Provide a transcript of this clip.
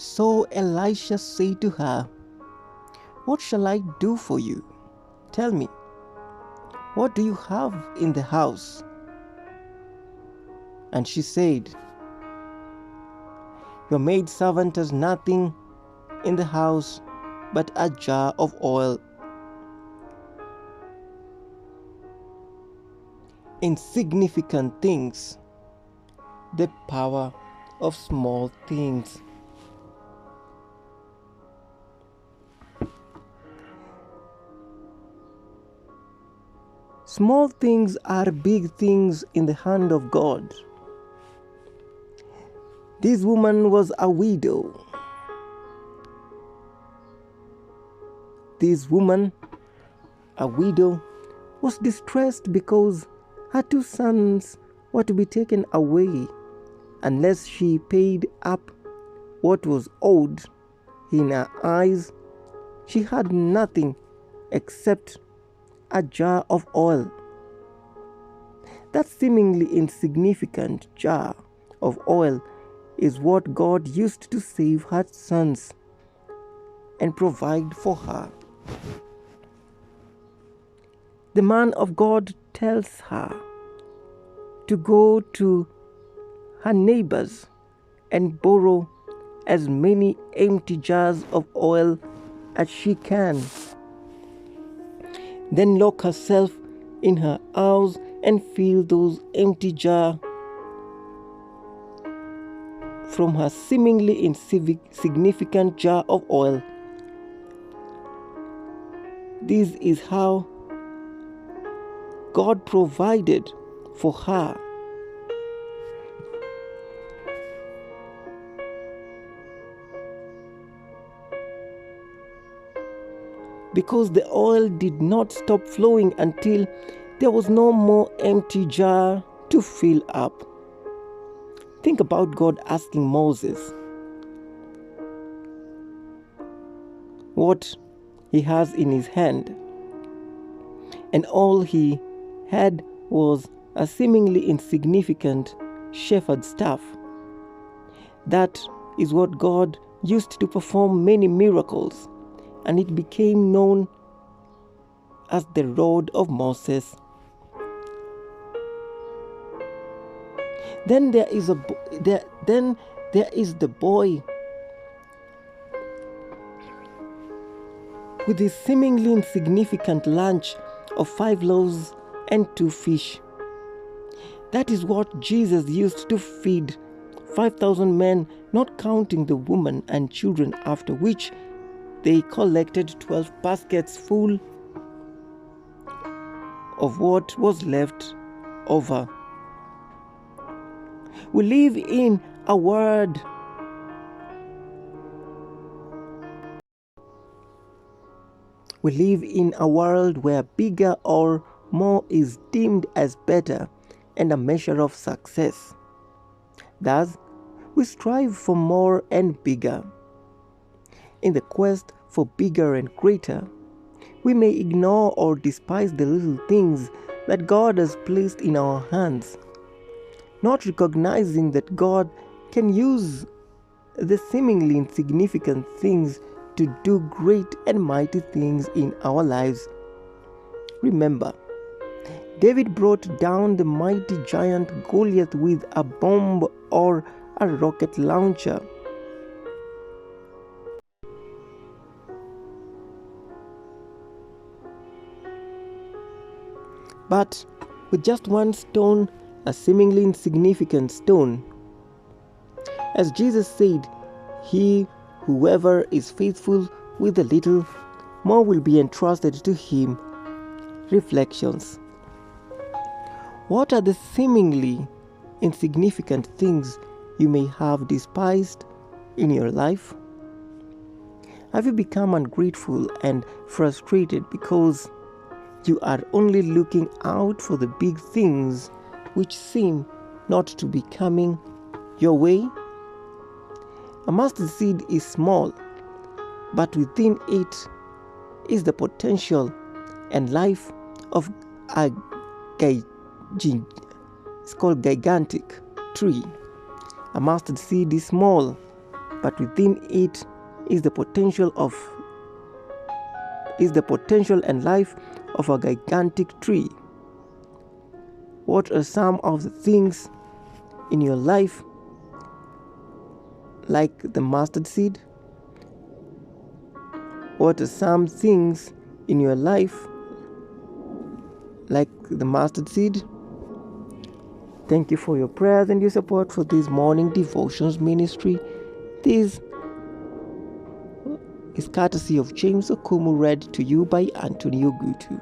So Elisha said to her, "What shall I do for you? Tell me, what do you have in the house?" And she said, "Your maidservant has nothing in the house but a jar of oil." Insignificant things, the power of small things. Small things are big things in the hand of God. This woman was a widow. This woman, a widow, was distressed because her 2 sons were to be taken away unless she paid up what was owed. In her eyes, she had nothing except a jar of oil. That seemingly insignificant jar of oil is what God used to save her sons and provide for her. The man of God tells her to go to her neighbors and borrow as many empty jars of oil as she can. Then lock herself in her house and fill those empty jars from her seemingly insignificant jar of oil. This is how God provided for her. Because the oil did not stop flowing until there was no more empty jar to fill up. Think about God asking Moses what he has in his hand, and all he had was a seemingly insignificant shepherd's staff. That is what God used to perform many miracles, and it became known as the rod of Moses. Then there is the boy with his seemingly insignificant lunch of 5 loaves and 2 fish. That is what Jesus used to feed 5,000 men, not counting the women and children, after which they collected 12 baskets full of what was left over. We live in a world where bigger or more is deemed as better and a measure of success. Thus, we strive for more and bigger. In the quest for bigger and greater, we may ignore or despise the little things that God has placed in our hands, not recognizing that God can use the seemingly insignificant things to do great and mighty things in our lives. Remember, David brought down the mighty giant Goliath with a bomb or a rocket launcher. But with just one stone, a seemingly insignificant stone. As Jesus said, whoever is faithful with a little, more will be entrusted to him. Reflections. What are the seemingly insignificant things you may have despised in your life? Have you become ungrateful and frustrated because you are only looking out for the big things which seem not to be coming your way? A mustard seed is small, but within it is the potential and life of a gigantic tree. A mustard seed is small, but within it is the potential and life of a gigantic tree. What are some of the things in your life, like the mustard seed? What are some things in your life, like the mustard seed? Thank you for your prayers and your support for this morning devotions ministry. This is courtesy of James Okumu, read to you by Antonio Gutu.